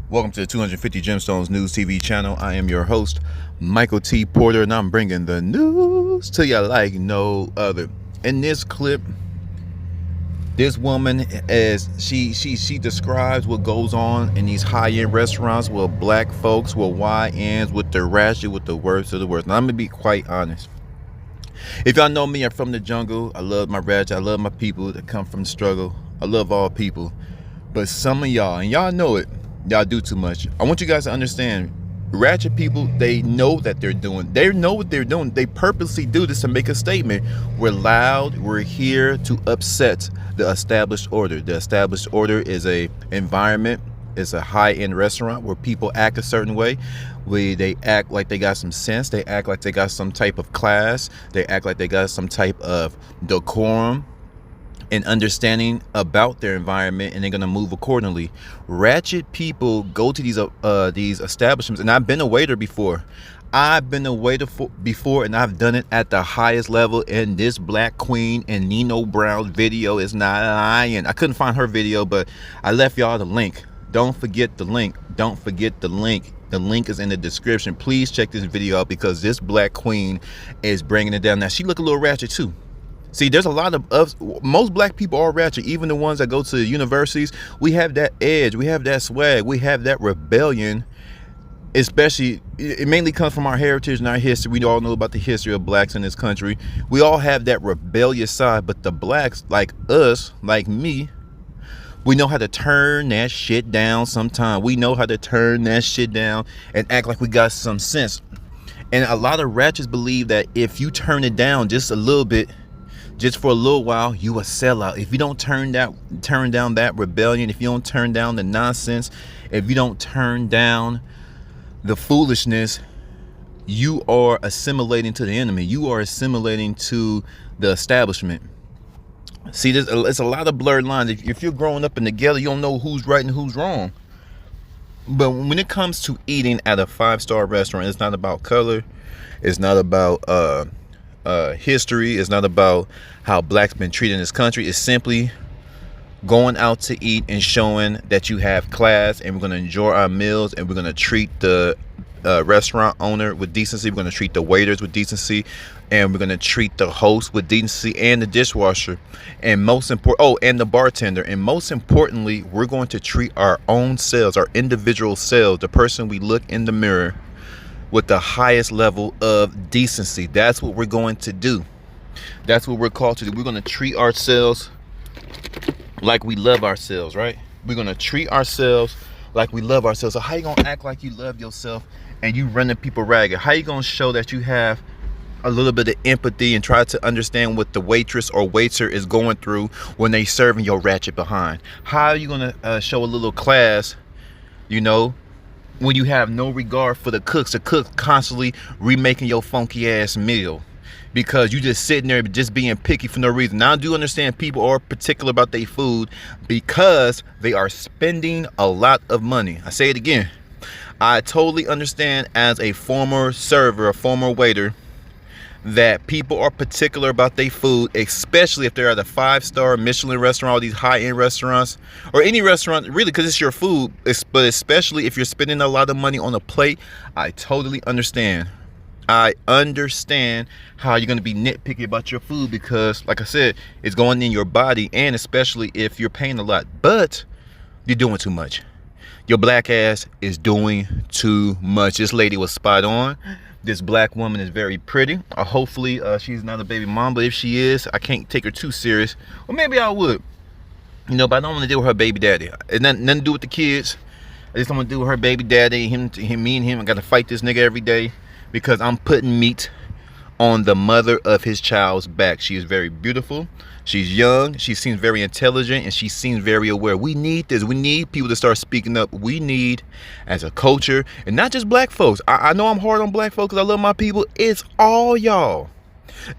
Welcome to the 250 Gemstones News TV channel. I am your host, Michael T. Porter, and I'm bringing the news to you like no other. In this clip, this woman, as she describes what goes on in these high-end restaurants with black folks, with YNs, with the ratchet, with the worst of the worst. Now, I'm gonna be quite honest. If y'all know me, I'm from the jungle. I love my ratchet. I love my people that come from the struggle. I love all people. But some of y'all, and y'all know it, y'all do too much. I want you guys to understand, ratchet people, they know that they know what they're doing. They purposely do this to make a statement. We're loud, we're here to upset the established order. The established order is a environment, it's a high-end restaurant where people act a certain way. They act like they got some sense, they act like they got some type of class, they act like they got some type of decorum and understanding about their environment, and they're gonna move accordingly. Ratchet people go to these establishments, and I've been a waiter before. Before, and I've done it at the highest level. And this black queen and Nino Brown's video is not lying. I couldn't find her video, but I left y'all the link. Don't forget the link. Don't forget the link. The link is in the description. Please check this video out because this black queen is bringing it down. Now, she look a little ratchet too. See, there's a lot of us. Most black people are ratchet, even the ones that go to universities. We have that edge, we have that swag, we have that rebellion. Especially, it mainly comes from our heritage and our history. We all know about the history of blacks in this country. We all have that rebellious side, but the blacks, like us, like me, we know how to turn that shit down sometimes. We know how to turn that shit down and act like we got some sense. And a lot of ratchets believe that if you turn it down just a little bit, just for a little while, you a sellout. If you don't turn down that rebellion, if you don't turn down the nonsense, if you don't turn down the foolishness, you are assimilating to the enemy. You are assimilating to the establishment. See, it's a lot of blurred lines. If you're growing up and together, you don't know who's right and who's wrong. But when it comes to eating at a 5-star restaurant, it's not about color. It's not about history. It's not about how blacks been treated in this country. It's simply going out to eat and showing that you have class, and we're going to enjoy our meals, and we're going to treat the restaurant owner with decency. We're going to treat the waiters with decency, and we're going to treat the host with decency, and the dishwasher, and most important, and the bartender. And most importantly, we're going to treat our own selves, our individual selves, the person we look in the mirror, with the highest level of decency. That's what we're going to do. That's what we're called to do. We're going to treat ourselves like we love ourselves, right? We're going to treat ourselves like we love ourselves. So how you going to act like you love yourself and you running people ragged? How you going to show that you have a little bit of empathy and try to understand what the waitress or waiter is going through when they serving your ratchet behind? How are you going to show a little class, you know, when you have no regard for the cook constantly remaking your funky ass meal because you just sitting there just being picky for no reason? Now, I do understand people are particular about their food because they are spending a lot of money. I say it again. I totally understand, as a former server, a former waiter, that people are particular about their food, especially if they're at a 5-star Michelin restaurant, all these high-end restaurants, or any restaurant really, because it's your food. But especially if you're spending a lot of money on a plate, I totally understand. I understand how you're going to be nitpicky about your food because, like I said, it's going in your body, and especially if you're paying a lot. But you're doing too much. Your black ass is doing too much. This lady was spot on. This black woman is very pretty. Hopefully she's not a baby mom, but if she is, I can't take her too serious. Or maybe I would, you know, but I don't want to deal with her baby daddy. It nothing to do with the kids. I just don't want to deal with her baby daddy. Me and him, I got to fight this nigga every day because I'm putting meat on the mother of his child's back. She is very beautiful. She's young. She seems very intelligent, and she seems very aware. We need this. We need people to start speaking up. We need, as a culture, and not just black folks. I know I'm hard on black folks because I love my people. It's all y'all.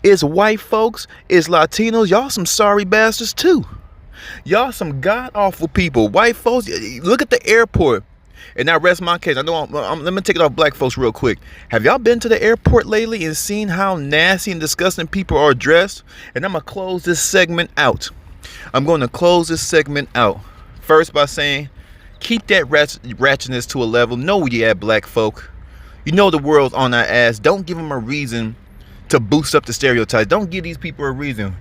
It's white folks. It's Latinos. Y'all some sorry bastards too. Y'all some god-awful people. White folks, look at the airport. And I rest my case. I know let me take it off black folks real quick. Have y'all been to the airport lately and seen how nasty and disgusting people are dressed? And I'm going to close this segment out. I'm going to close this segment out first by saying Keep that ratchetness to a level. Know where you at, black folk. You know the world's on our ass. Don't give them a reason to boost up the stereotypes. Don't give these people a reason.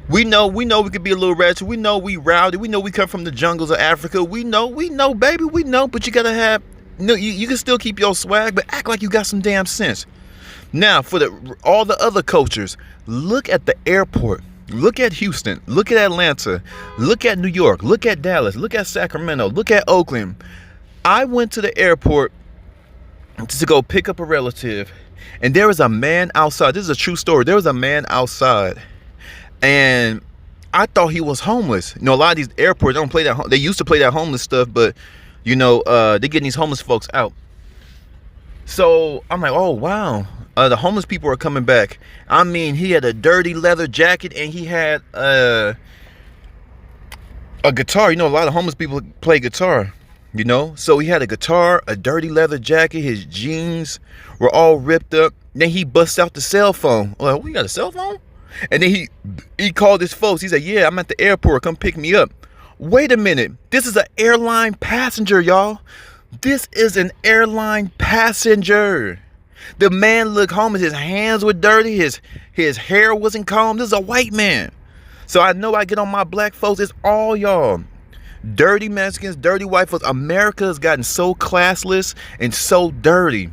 We know we could be a little ratchet. We know we rowdy. We know we come from the jungles of Africa. We know, baby, we know. But you gotta have, no, you can still keep your swag, but act like you got some damn sense. Now, for all the other cultures, look at the airport. Look at Houston. Look at Atlanta. Look at New York. Look at Dallas. Look at Sacramento. Look at Oakland. I went to the airport to go pick up a relative, and there was a man outside. This is a true story. There was a man outside, and I thought he was homeless. You know, a lot of these airports don't play that. They used to play that homeless stuff, but you know, they're getting these homeless folks out. So I'm like, oh wow, the homeless people are coming back. I mean, he had a dirty leather jacket, and he had a guitar. You know, a lot of homeless people play guitar. You know, so he had a guitar, a dirty leather jacket. His jeans were all ripped up. Then he busts out the cell phone. Like, we got a cell phone? And then he called his folks. He said, yeah, I'm at the airport. Come pick me up. Wait a minute. This is an airline passenger, y'all. This is an airline passenger. The man looked homeless. His hands were dirty. His hair wasn't combed. This is a white man. So I know I get on my black folks. It's all y'all. Dirty Mexicans, dirty white folks. America has gotten so classless and so dirty.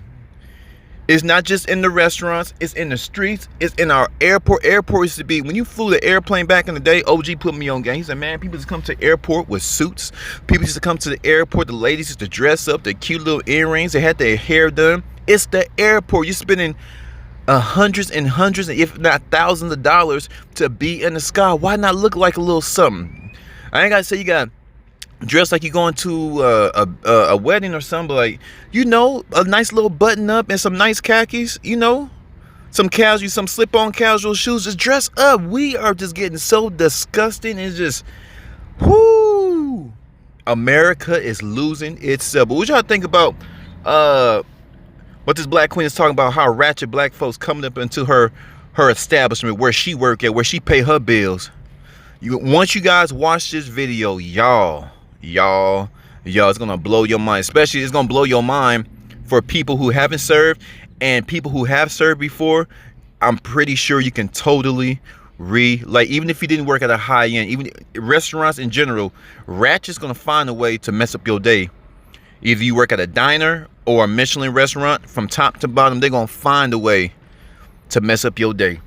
It's not just in the restaurants, it's in the streets, it's in our airport. Airport used to be, when you flew the airplane back in the day, OG put me on game. He said, man, people used to come to the airport with suits. People used to come to the airport, the ladies used to dress up, their cute little earrings, they had their hair done. It's the airport. You're spending hundreds and hundreds, if not thousands of dollars to be in the sky. Why not look like a little something? I ain't gotta say you got dressed like you're going to a wedding or something, but like, you know, a nice little button up and some nice khakis, you know, some casual, some slip-on casual shoes. Just dress up. We are just getting so disgusting. It's just, whoo, America is losing itself. But what y'all think about what this black queen is talking about, how ratchet black folks coming up into her establishment where she work at, where she pay her bills? Once you guys watch this video, y'all, it's gonna blow your mind. Especially, it's gonna blow your mind for people who haven't served and people who have served before. I'm pretty sure you can totally like, even if you didn't work at a high end, even restaurants in general, ratchet's gonna find a way to mess up your day. Either you work at a diner or a Michelin restaurant, from top to bottom, they're gonna find a way to mess up your day.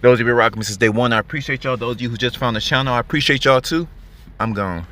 Those of you rocking me since day one, I appreciate y'all. Those of you who just found the channel, I appreciate y'all too. I'm gone.